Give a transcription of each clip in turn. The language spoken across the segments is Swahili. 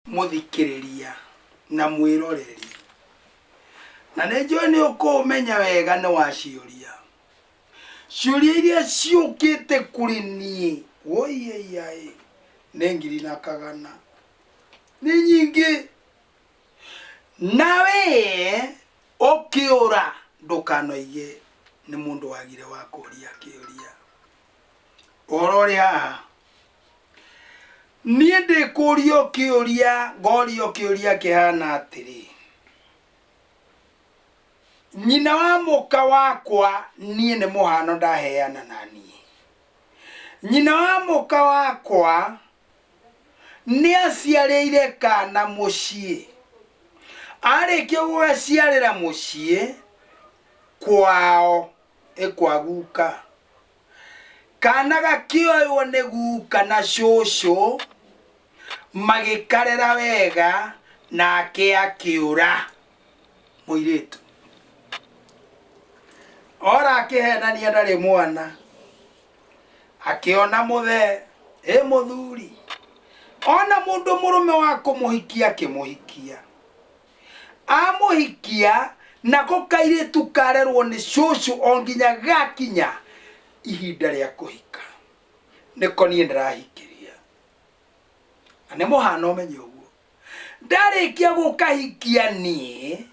muthikiriria na mwiroreri na nejo ni ukumenya wega ni waciuria ciuria iria ciukite kuri nie woiyai ni ngiri na kagana ni nyingi nawe ukiura ndukanoige ni mundu wagire wa kuria kiuria orori haha nie ndikurio kiuria ngorio kiuria kihana atiri nyina wa muka wakwa nie ni muhano ndaheana nani nyina wa muka wakwa ni aciarĩire kana muciĩ arĩkia gũgaciarĩra muciĩ kwao kwa guka kana gakĩoywo nĩ guka na cũcũ magĩkarera wega nake akĩũra mũirĩtu ora akĩhenania ndarĩ mwana akĩona mũthee mũthuri ona mundu murume wa kumuhikia kimuhikia amuhikia nako kairitu karerwo ni cũcũ onginya gakinya ihinda ria kuhika niko nie ndirahikiria ane muhano menye uguo ndarikia gukahikia nie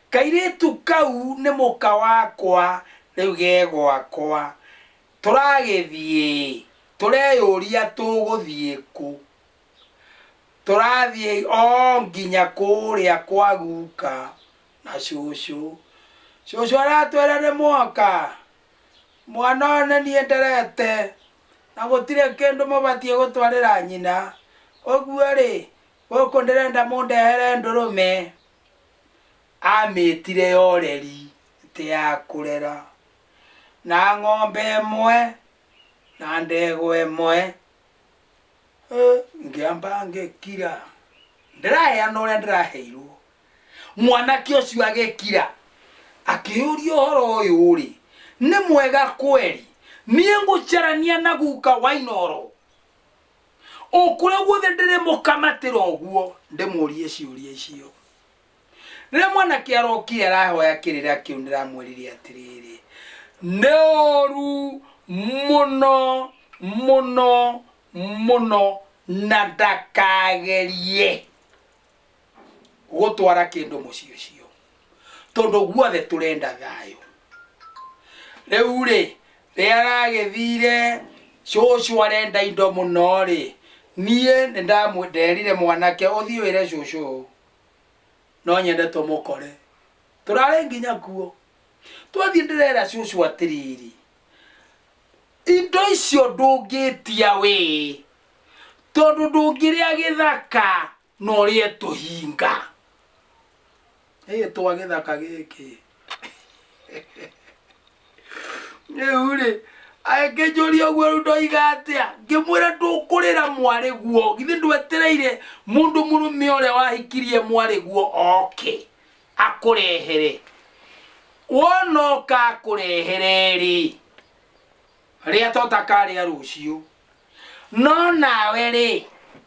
kairitu kau ni muka wakwa riu gegwakwa turagithie tureyuria tuguthie ku turathie o nginya kuria kwa guka na cũcũ aratwera ni mwaka mwana one nie nderete na gutire kindu mubatie gutwarira nyina oguo ri guku ndirenda mundehere ndurume amitire yoreri ti ya kurera na ng'ombe imwe na ndegwa imwe ngiamba ngekira ndiraheana uria ndiraheirwo mwanake ucio agekira akiuria uhoro uyu ri ni mwega kweri nie ngucarania na guka wainoro ukure guothe ndire mukamatira uguo ndimurie ciuria icio rĩrĩa mwanake arokire arahoya kĩrĩra kĩu ndiramwĩrire atiriri nĩ ũru muno muno muno na ndakagerie gutwara kindu muciĩ ũcio tondu guothe turenda thayo riu ri riaragithire cũcũ arenda indo muno ri nie ndamwenderire mwanake uthii wire cũcũ no nyende tumukore turare nginya kuo twathii ndirera cũcũ atiriri indo icio ndũngĩtia wi tondu ndũngĩrĩa gĩthaka no rie tuhinga twa gĩthaka gĩkĩ rĩu rĩ agĩkĩnjũria ũguo rĩu ndoiga atĩa ngĩmwĩra ndũkũrĩra mwarĩ guo githĩ ndwetereire mũndũ mũrũme ũrĩa wahikirie mwarĩ guo oke akũrehere wona oka akũrehere rĩ rĩa totakarĩa rũciũ no nawe rĩ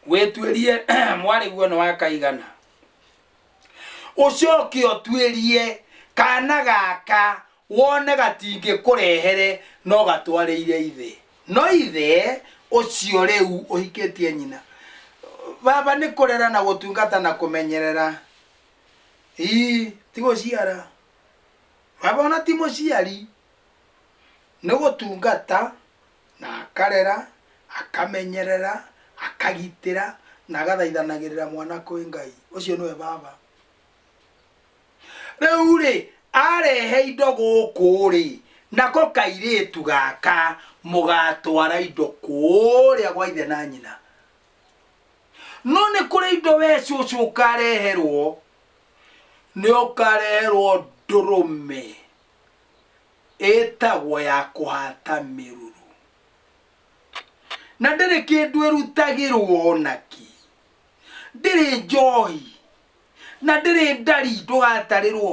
wĩtuĩrie mwarĩ guo nĩ wakaigana ucoke ũtuĩrie kana gaka wone gatingĩkũrehere no gatwarĩire ithe no ithe ũcio rĩu ũhikĩtie nyina baba nĩ kũrera na gũtungata na kũmenyerera ti gũciara baba ona ti mũciari nĩ gũtungata na akarera akamenyerera akagitĩra na agathaithanagĩrĩra mwana kwĩ Ngai ũcio nĩwe baba rĩu rĩ arehe indo gũkũ rĩ nako kairĩtu gaka mũgatwara indo kũrĩa gwa ithe na nyina no nĩ kũrĩ indo we cũcũ ũkareherwo nĩ ũkareherwo ndũrũme ĩtagwo ya kũhata mĩruru na ndĩrĩ kĩndũ ĩrutagĩrwo onaki ndĩrĩ njohi na ndĩrĩ ndari ndũgatarĩrwo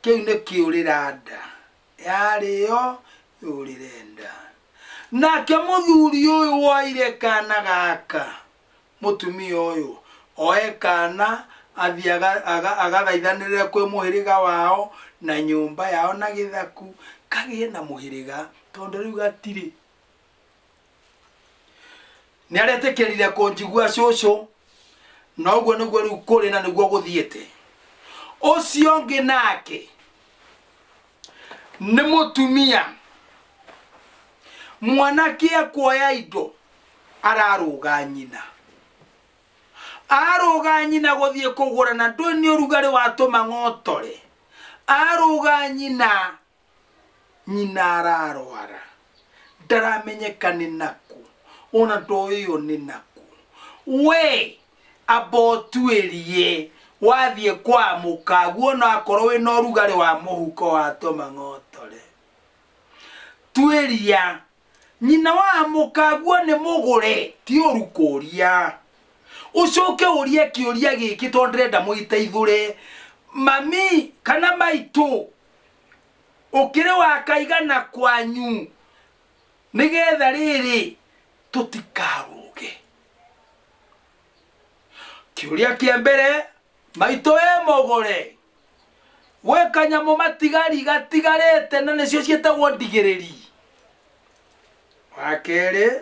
kĩu nĩ kĩũrĩra nda yarĩo yũrĩre nda nake mũthuri ũyũ woire kana gaka mũtumia ũyũ oe kana athi agathaithanĩrĩre kwĩ mũhĩrĩga wao na nyũmba yao na gĩthaku kagĩe na mũhĩrĩga tondũ rĩu gatirĩ. Nĩaretĩkĩrire kũnjigua cũcũ, na ũguo nĩguo rĩu kũrĩ na nĩguo gũthiĩte. Ũcio ũngĩ nake nĩ mũtumia, mwanake akuoya indo ararũga nyina, arũga nyina gũthiĩ kũgũra, na ndũĩ nĩ ũrugarĩ watũma ng'otore, arũga nyina, nyina ararwara, ndaramenyeka nĩ naku, ona ndũĩ ũyũ nĩ naku. We amba ũtuĩrie wathiĩ kwa mũkagu ona akorwo wĩna ũrugarĩ wa mũhuko watũma ng'otore. Tuĩria nyina wa mũkaguo nĩ mũgũre, ti ũru kũria. Ũcoke ũrie kĩũria gĩkĩ tondũ ndĩrenda mũgĩteithũre. Mami kana maitũ, ũkĩrĩ wakaigana kwanyu nĩgetha rĩrĩ tũtikarũge? Kĩũria kĩa mbere, maitũ wĩ mũgũre, gwĩ kanyamũ matigari gatigarĩte na nĩcio ciĩtagwo ndigĩrĩri? Wa kerĩ,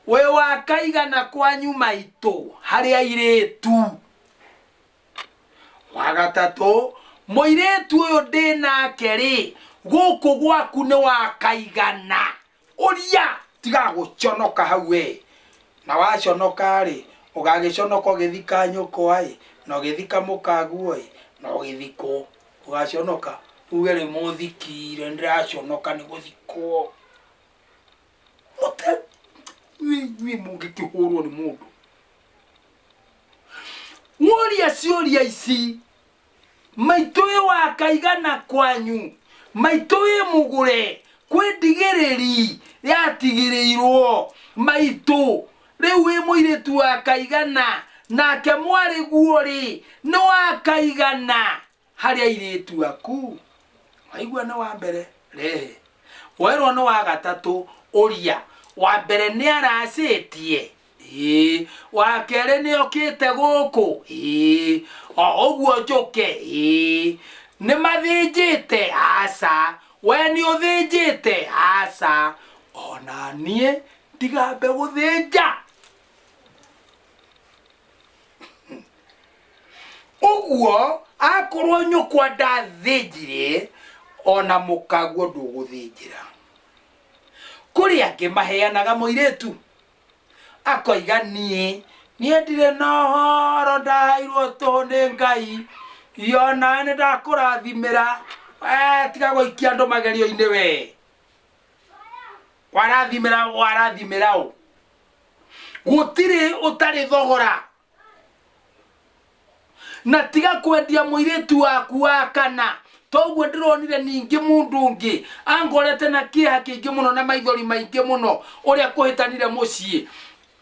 wĩ wakaigana kwanyu maitũ harĩ airĩtu? Wa gatatũ, mũirĩtu ũyũ ndĩ nake rĩ, gũkũ gwaku nĩ wakaigana? Ũria, tiga gũconoka hau we. Na waconoka rĩ, ũgagĩconoka ũgĩthika nyũkwa ĩ, na ũgĩthika mũkaguo ĩ, na ũgĩthikwo. Ũgaconoka uge rĩ mũthikire ndĩraconoka nĩ gũthikwo. Nĩ mũngĩkĩhũrwo nĩ mũndũ. Woria ciũria ici, maitũ wĩ wakaigana kwanyu, maitũ wĩ mũgũre, kwĩ ndigĩrĩri yatigĩrĩirwo, maitũ rĩu wĩ mũirĩtu wakaigana, nake mwarĩ guo rĩ nĩ wakaigana harĩ airĩtu aku? Waigua nĩ wa mbere, rehe. Werwo nĩ wa gatatũ, ũria. Wa mbere nĩ aracĩtie? Ĩĩ. Wa kerĩ nĩ okĩte gũkũ? Ĩĩ. O ũguo njũke? Ĩĩ. Nĩ mathĩnjĩte? Aca. We nĩ ũthĩnjĩte? Aca. Ona niĩ ndigambe gũthĩnja. Ũguo akorwo nyũkwa ndathĩnjire, ona mũkaguo ndũgũthĩnjĩra. Kũrĩ angĩ maheanaga mũirĩtu akoiga niĩ ndirĩ na ũhoro ndaheirwo tũhũ nĩ Ngai, yona nĩ ndakũrathimĩra. Tiga gũikia andũ magerio-inĩ we. Warathimĩra ũ? Gũtirĩ ũtarĩ thogora. Na tiga kwendia mũirĩtu waku wa kana. Toguo ndĩronire ningĩ mũndũ ũngĩ angorete na kĩeha kĩingĩ mũno na maithori maingĩ mũno ũrĩa kũhĩtanire mũciĩ,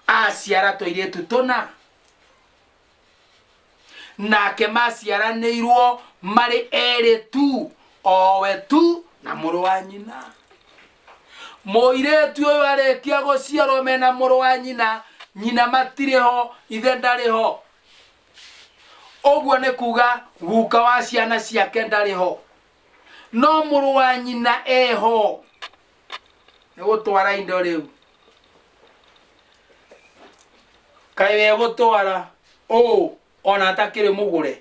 aciara tũirĩtu tũna, nake maciaranĩirwo marĩ erĩ tu, owe tu na mũrũ wa nyina. Mũirĩtu ũyũ arĩkia gũciarwo mena mũrũ wa nyina, nyina matirĩ ho, ithe ndarĩ ho. Ũguo nĩ kuga guka wa ciana ciake ndarĩ ho, no mũrũ wa nyina eho. Nĩ gũtwara indo rĩu. Kaĩ we gũtwara ona atakĩrĩ mũgũre?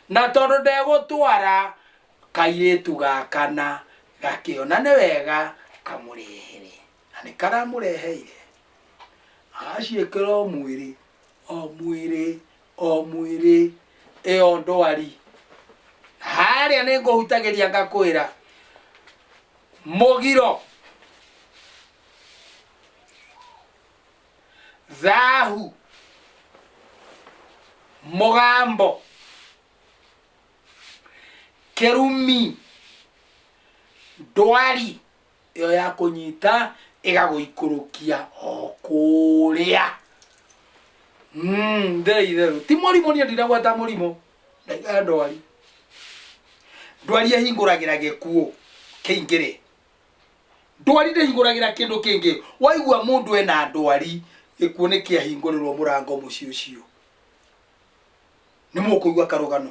Na tondũ ndegũtwara, kairĩtu gakana gakĩona nĩ wega kamũrehere, na nĩ karamũreheire. Aciĩkĩra o mwĩrĩ o mwĩrĩ ĩyo ndwari. Harĩa nĩ ngũhutagĩria ngakwĩra, mũgiro, thahu, mũgambo, kĩrumi, ndwari ĩyo ya kũnyita ĩgagũikũrũkia o kũrĩa. Itherũ ti mũrimũ, niĩ ndiragweta mũrimũ, ndaiga ndwari. Ndwari ĩhingũragĩra gĩkuũ kĩingĩ. Ndwari ndĩhingũragĩra kĩndũ kĩngĩ. Waigua mũndũ ena ndwari, gĩkuũ nĩ kĩahingũrĩrwo mũrango mũciĩ ũcio. ni mukuigwa karugano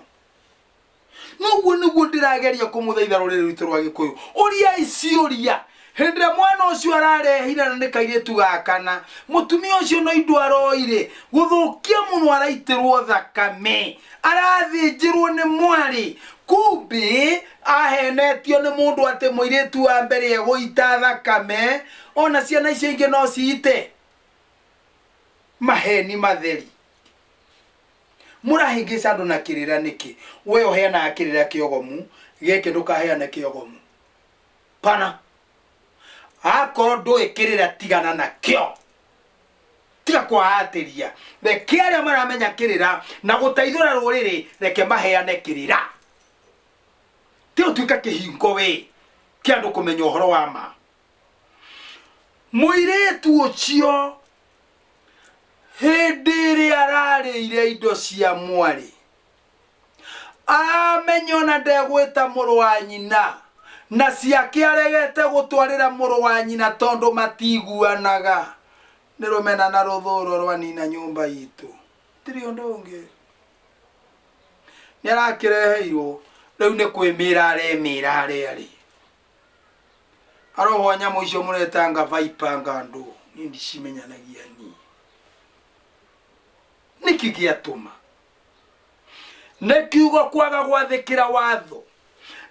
nuguo ndirageria kumuthaitha ruriri rwitu rwa Gikuyu uria iciuria hindre mwana ucio ararehira na nikairetu gakana mutumia ucio no indu aroire guthukia muno araitirwo thakame arathinjirwo ni mwari kumbi ahenetio ni mundu ati muiretu wa mbere eguita thakame ona ciana icio ingi no ciite maheni matheri murahingisa andu na kirira niki we oheana kirira kiogomu geke ndukaheana kiogomu pana akoro nduikirira tigana na kio tiga kwaatiria reke aria maramenya kirira na gutaithura ruriri reke maheane kirira tio tuika kihingo we kiandu kumenya uhoro wa ma muiretu ucio hindiri ararire indo cia mwari amenyona ndegwita muru wa nyina na ciake aregete gutwarira muru wa nyina tondu matiguanaga nirumena na ruthuro rwa nina nyumba itu tiri undu ungi nirakireheirwo riu ni kwimira aremira ari aroho nyamu icio muretanga vaipanga ndu nindi cimenyanagia ni niki giatuma nekiugo kwaga gwathikira watho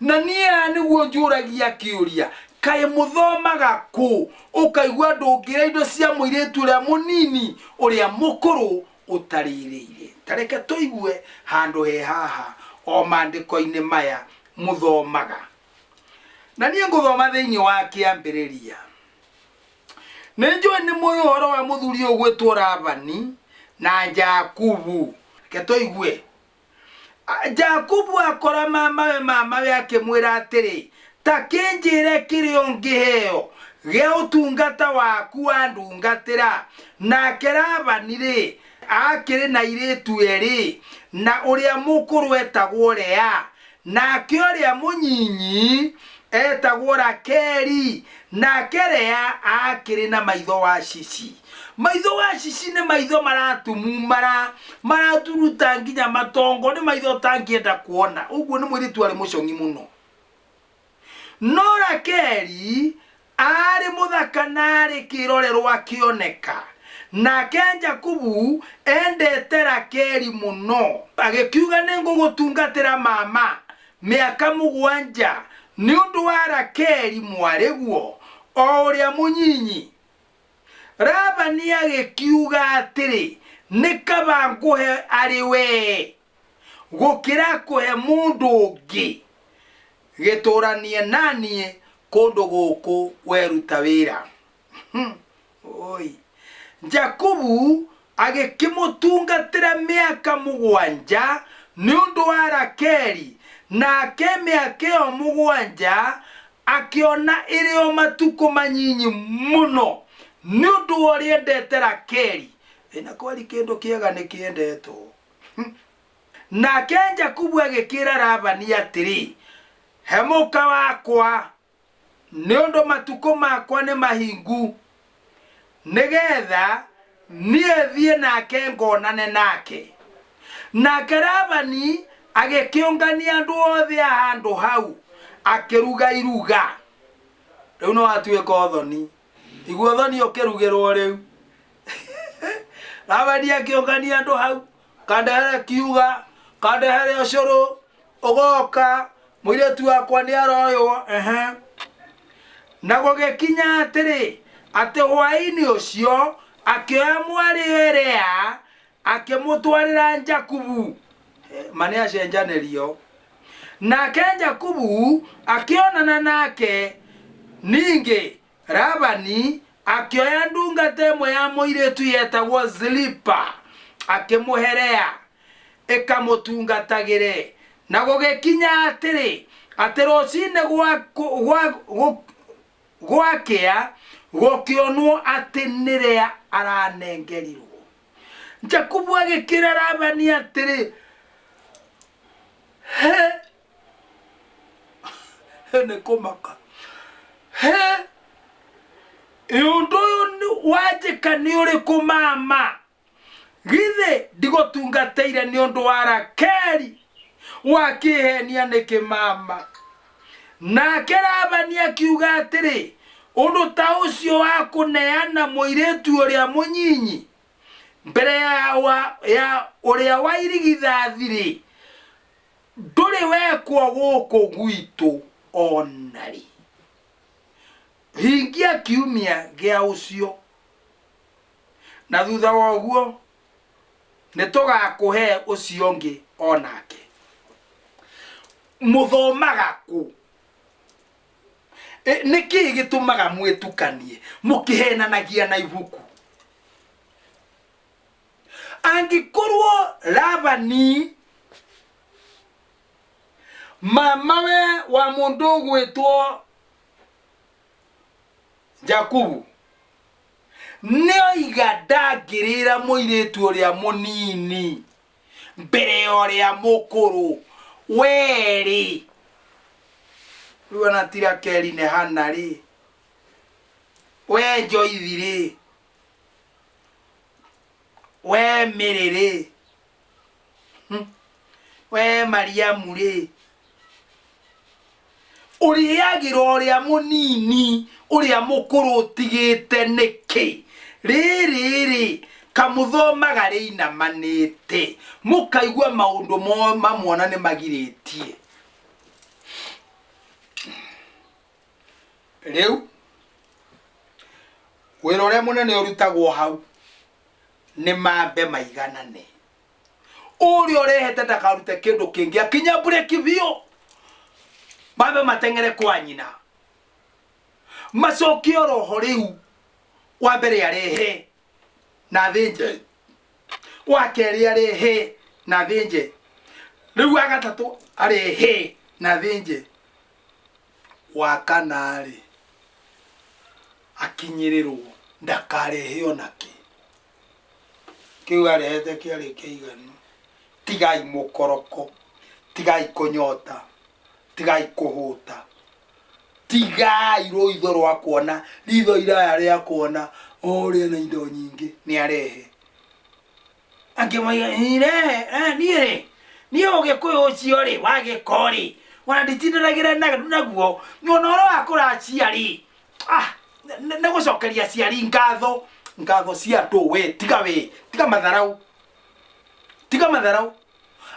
na niya niguo njuragia kiuria kae muthomaga ku ukaigwa ndungira indo cia muiretu ria munini uria mukuru utaririire tareke tuigue handu he haha o mandiko-ini maya muthomaga na niye nguthoma thiini wa kiambiriria ninjue ni muhoro wa muthuri ugwitwo Labani na Jakubu ke tuigue Jakubu akora mamawe akimwira atiri ta kinjire kirio ngiheo ge utungata waku andungatira na Labani ri akiri na iretu eri na uria mukuru etagwo Lea na uria munyinyi etagwo Rakeli na Lea akiri na maitho wa Shishi. Maitho wa Shishi ni maitho maratumumara maraturuta nginya matongo ni maitho tangienda kuona uguo ni mwiritu ari mucongi muno no Rakeli ari muthaka na ari kirorerwo akioneka na Jakubu endete Rakeli muno agikiuga ningugutungatira mama miaka 7 ni undu wa Rakeli mwariguo o uria munyinyi Labani agikiuga atiri nikaba nguhe ari we gukira kuhe mundu ungi gituranie nanie kundu guku weruta wira oi Jakubu agikimutungatira miaka 7 ni undu wa Rakeli na miaka 7 akiona irio matuko manyinyi muno ni undu uria endete Rakeli ina kwali kendo kiega ni kiendeto na Jakubu agikira Labani atiri hemuka wakwa ni undu matuko makwa ni mahingu nigetha nie thie nake ngonane nake na Labani agikiungania andu othe handu hau akiruga iruga riu no atuika othoni igua thoni ukirugirwo riu Labani akiungania andu hau kandehere kiuga kandehere ucuru ugoka muiretu wakwa ni aroywo na gugikinya atiri ati hwaini ucio akioya mwari Lea akimutwarira Jakubu mani acenjanirio nake Jakubu akionana nake ningi Labani akioya ndungata imwe ya muiretu yetagwo Zilipa akimuherea ikamutungatagire na gugikinya atiri ati rucine gwakia gukionwo ati ni Lea aranengerirwo Jakubu agikira Labani atiri ne komaka undu wajika ni uri kumama githe ndigotungateire ni undu wa Rakeli wakihenia ni kimama. Nake Labani akiuga atiri, undu ta ucio wa kuneana muiretu uria munyinyi mbere ya uria wairigithathiri nduri wekwo guku gwitu onari. Hingia kiumia gia ucio na thutha wa uguo nitugakuhe ucio ngi onake. Muthomaga ku niki gitumaga mwitukanie mukihenanagia na ibuku? Angikorwo Labani mamawe wa mundu gwitwo Jakubu nio igandangirira muiretu uria munini mbere uria mukuru weri. Ruana tira Keri ne hanari we Joithiri we Miriri we Mariamu ri uriagiro uria munini uria mukuru tigite niki riri kamuthomaga reina manete mukaigwa maundu mamwona ni magiritie. Riu wira uria munene urutagwo hau ni mambe maiganane. Uri urehete ndakarute kindu kingi akinya bureki bio mambe matengere kwa nyina macokio roho riu wa mbere arehe na thinje wa keri arehe na thinje riu wa gatatu arehe na thinje wa kanari akinyirirwo ndakarehe onaki kiu arehete kiari kiiganu. Tigai mukoroko, tigai kunyota, tigai kuhuta, tigai roitho rwa kuona ritho iraya ria kuona ori na indo nyingi ni arehe. Angimaiga niire ni ugikuyu ucio ri wagikori wana nditindiragira naguo nonoro akuraciari negucokeria ciari ngatho cia ndu we tiga matharau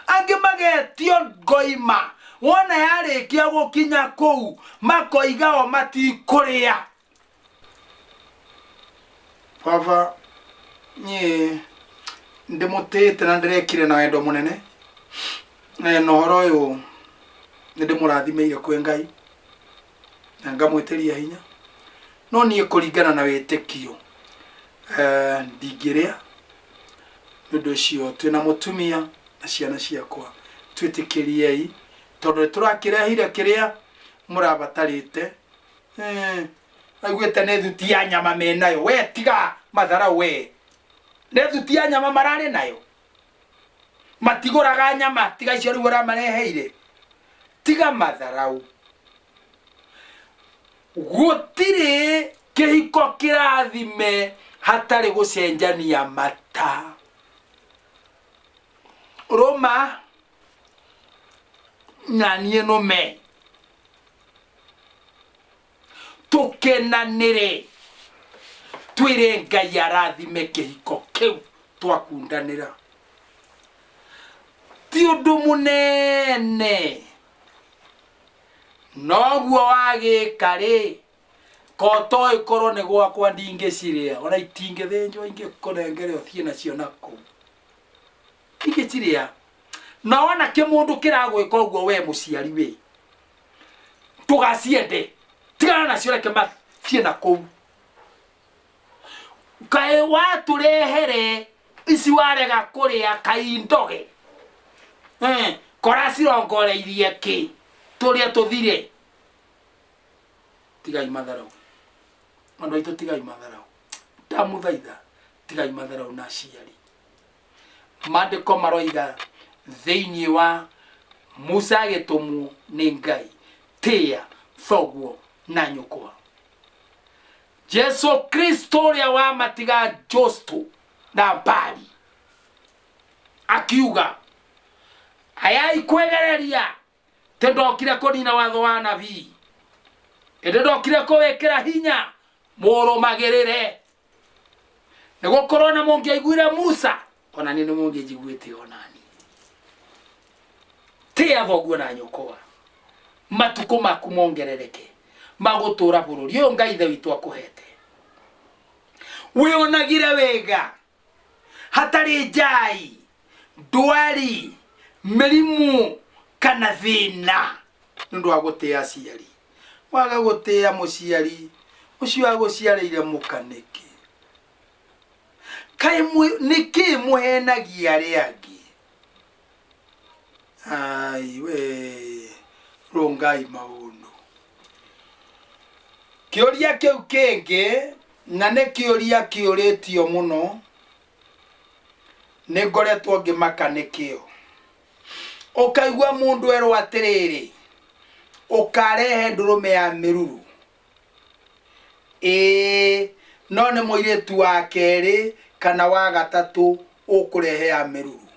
angimagetio ngoima wona yarikia gukinya kuu makoigao matikuria. Baba ni ndimutite na ndirekire na wendo munene no horo uyu ndimurathimire kwi Ngai na ngamwitiria hinya no nie kuringana na witikio ndigiria nundu cio twina mutumia na ciana ciakwa twitikiriei tondu turakirehire kiria murabatarite aigwete ne thuti ya nyama menayo we tiga mathara we ne thuti ya nyama marare nayo matiguraga nyama tiga icio riu ramareheire tiga matharau. Gutire kihiko kirathime hatari gucenjania mata. Roma nanie no me tukenanire twire Ngai arathime kihiko kiu twakundanira ti undu munene noguo wagika ri koto ikoro ni gwakwa ndingiciria ona itingithinjwo ingikonengere uthie nacio naku ingiciria na wana kimundu kiragwika uguo we muciari we tugaciende tigana nacio reke mathie naku kae waturehere ici warega kuria kaindoge kora cirongoreirie ki turia tuthire tigai matharau andu aitu tigai matharau ndamuthaitha tigai matharau na ciari. Mandiko maroiga thiini wa Musa agitumu ni Ngai tia thoguo na nyukwa Jesu Kristo uria wa matiga Josto na Bali akiuga aya ikwegereria tendokire kunina watho wa nabii ende ndokire kuwekera hinya murumagirire nigukorwo na mungiaiguire Musa ona ni mungiajiguite onani tia thoguo na nyukwa matuko maku mongerereke magutura bururi uyu Ngai ithe witu akuhete wionagire wega hatari njai ndwari mirimu kana thina nundu wa gutia aciari waga gutia muciari ucio aguciarire mukaniki kai niki muhenagia ari angi ai we rongai maundu kioria kiu kingi na ne kioria kioretio muno ne ngoretwo ngimakanikio ukaigua mundu erwo atiriri ukarehe ndurume ya miruru no ne moiretu wa keri kana wa gatatu ukurehe ya miruru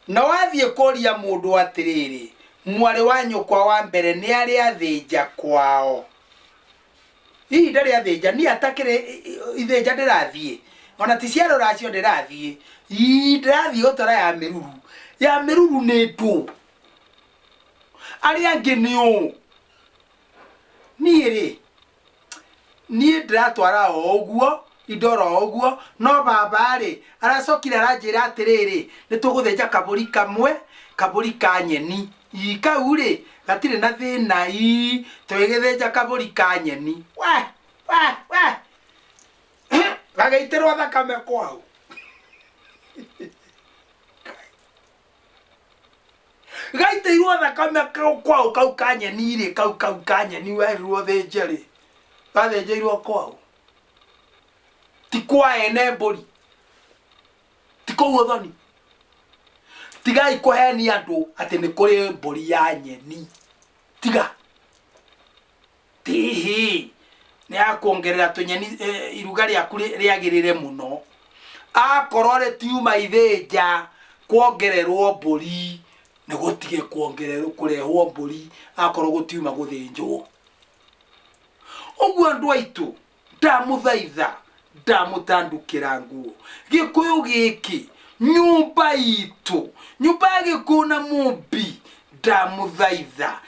na wathie kuria mundu atiriri mwari wa nyukwa wa mbere ni ari athinja kwao hii ndari athinja ni atakire ithinja ndirathie ona ti ciaro racio ndirathie ndirathie utara ya miruru ni ndu ari angi ni ni ndiratwara oguo idoro oguo no baba ri aracokire aranjira atiriri nituguthenja kaburi kamwe kaburi ka nyeni ikau ri gatire na thina twigithenja kaburi ka nyeni we gagaitirwo thakame kwao gaitirwo thakame kwao kau ka nyeni ri kau ka nyeni werwo thenje ri gathenjeirwo kwao tikwa ene mburi tikouo thoni tigai kuheni andu ati ni kuri mburi ya nyeni tiga tihi ni akongerera tunyeni iruga ryaku riagirire muno akorore tiuma ithenja kuongererwo mburi ni gutige kuongererwo kurehwo mburi akorwo gutiuma guthinjwo uguo andu aitu ndamuthaitha ndamutandukira nguo gikuyu giki nyumba itu nyumba ya Gikuna Mumbi ndamuthaitha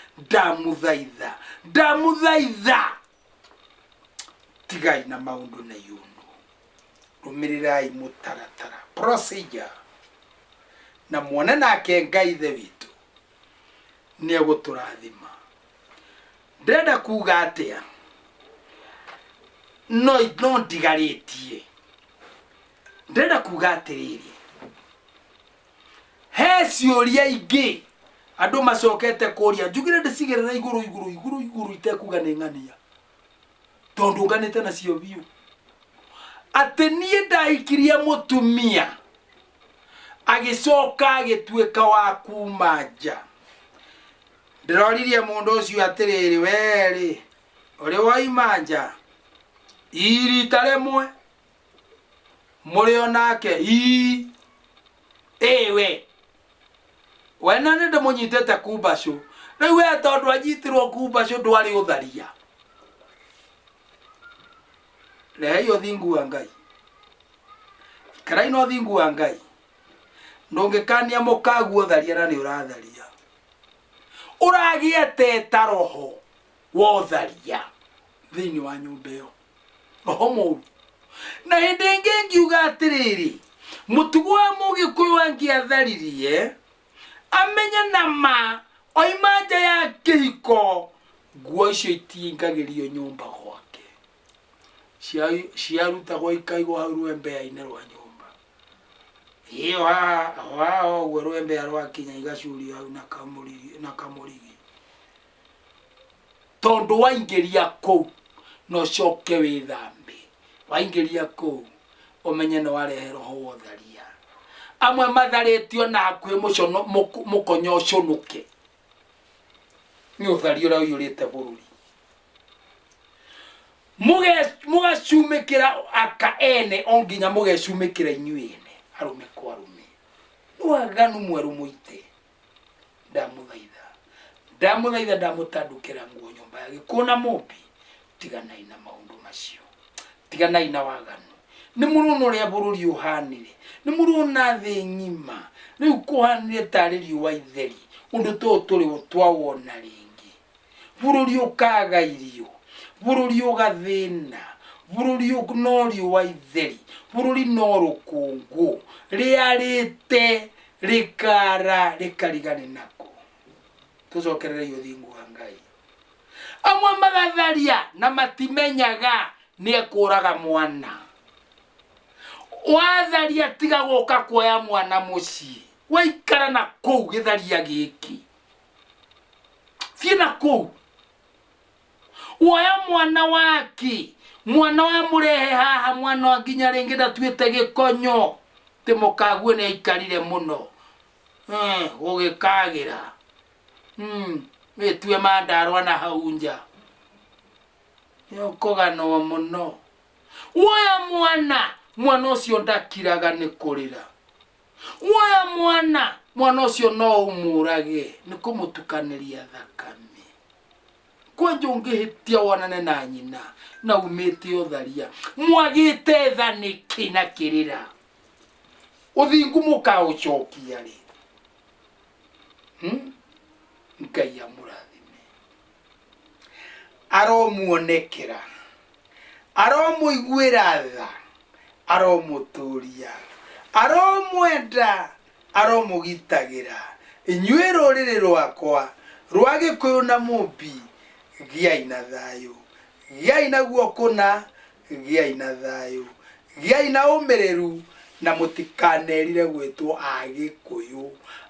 tigai na maundu na yunu rumirirai mutaratara procedure na muone nake Ngai ithe witu ni eguturathima ndenda kuga atia no ndigaritie ndenda kuga atiriri he ciuria ingi andu macokete kuria njugire ndicigirira iguru itekuga ni ng'ania tondu nganite nacio biu ati nie ndaikirie mutumia agicoka agituika wa kuma nja ndiroririe mundu ucio atiriri weri uri waima nja irita rimwe muri onake ewe wena ninde munyitete kumbasho riu we tondu anyitirwo kumbasho ndwari utharia reyo thingu wa Ngai karaino thingu wa Ngai ndungikania mukagu utharia na ni uratharia uragiete taroho wa utharia thini wa nyumba iyo roho muru na hindi ingi ngiuga atiriri mutugo wa Mugikuyu angiatharirie amenya nama oimanja ya kihiko nguo icio itingagirio nyumba gwake ciarutagwo ikaigwo hau rwembe-inĩ rwa nyumba iyo wao guo rwembe rwakinya igacurio hau na kamurigi tondu waingiria kuu no coke withambe waingiria kuu umenye no warehe roho wa utharia amwe matharitio na hakuhi mukonyo cunuke ni utharia uria uyurite bururi mugacumikira aka ene onginya mugecumikira inyuene arume kwa arume waganu mweru muite ndamuthaitha ndamutandukira nguo nyumba ya gikuna mobi tiganai na maundu macio tiganai na waganu ni muruno ria bururi uhanire ni muruna thi ngima riu kuhanire tari riua itheri undu to turi twawona ringi bururi ukaga irio bururi ugathina bururi no riua itheri bururi no rukungu riarite rikara rikarigane nako tucokerere yuthingu wa Ngai amwe magatharia na matimenyaga ni ekuraga mwana watharia tiga goka kuoya mwana mucii waikara na kou githaria giki fina kou woya mwana waki mwana wa murehe haha mwana wa nginya ringi ndatuite gikonyo timukague ni ikarire muno gugikagira witue mandarwa na haunja yokogano muno woya mwana ucio ndakiraga ni kurira woya mwana ucio no umurage ni kumutukaniria thakame kwenje ungihitia wonane na nyina na umite utharia mwagite thaniki na kirira uthingu mukaucokia ri Ngai amurathime aromuonekera aromuiguira tha aromuturia aromwenda aromugitagira inyue ruriri rwakwa rwa Gikuyu na Mumbi giai na thayu giai na guokuna giai na thayu giai na umereru na mutikanerire gwitwo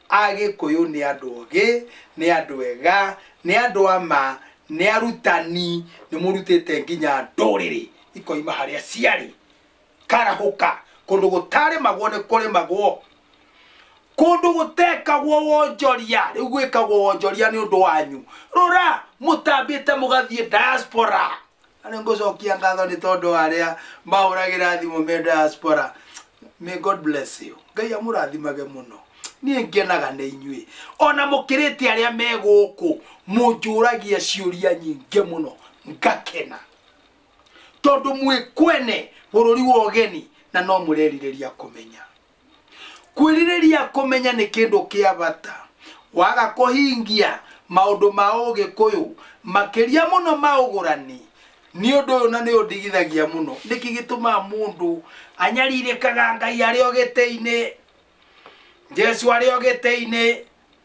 Agikuyu ni andu ogi ni andu ega ni andu ama ni arutani ni murutite nginya nduriri ikoima haria ciari karahuka kundu gutari magwo ni kuri magwo kundu gutekagwo wonjoria riu gwikagwo wonjoria ni undu wanyu rora mutambite mugathie diaspora ani ngucokia ngatho ni tondu aria mauragira thimu me diaspora. May God bless you. Ngai amurathimage muno ni ngenaga na inyue ona mukirite aria me guku munjuragia ciuria nyinge muno ngakena tondu mwikwene bururi wa ogeni na no mureririria kumenya kwiririria kumenya ni kindu kia bata waga kuhingia maundu ma Ugikuyu makiria muno maugurani ni undu na ni undigithagia muno niki gituma mundu anyarire kaga Ngai ari ogete-ini Jesu ari ogete-ini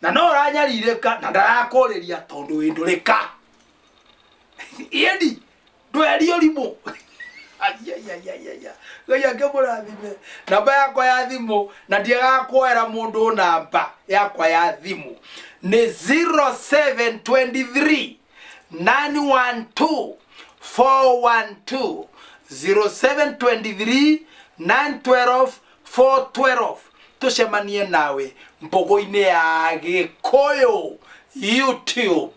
na no ranyarireka na ndarakuriria tondu windurika yendi ndweri urimo Ngai akemurathime namba yakwa ya thimu na ndiagakwera mundu namba yakwa ya thimu ni 0723 912 412 0723 912 412 tucemanie nawe mbogo-ini ya Gikuyu YouTube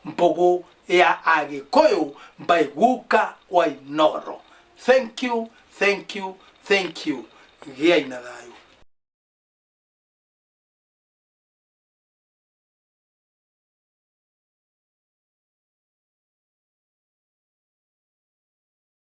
mbogo ya Agikuyu by Guka Wainoro. Thank you. Giai na thayu.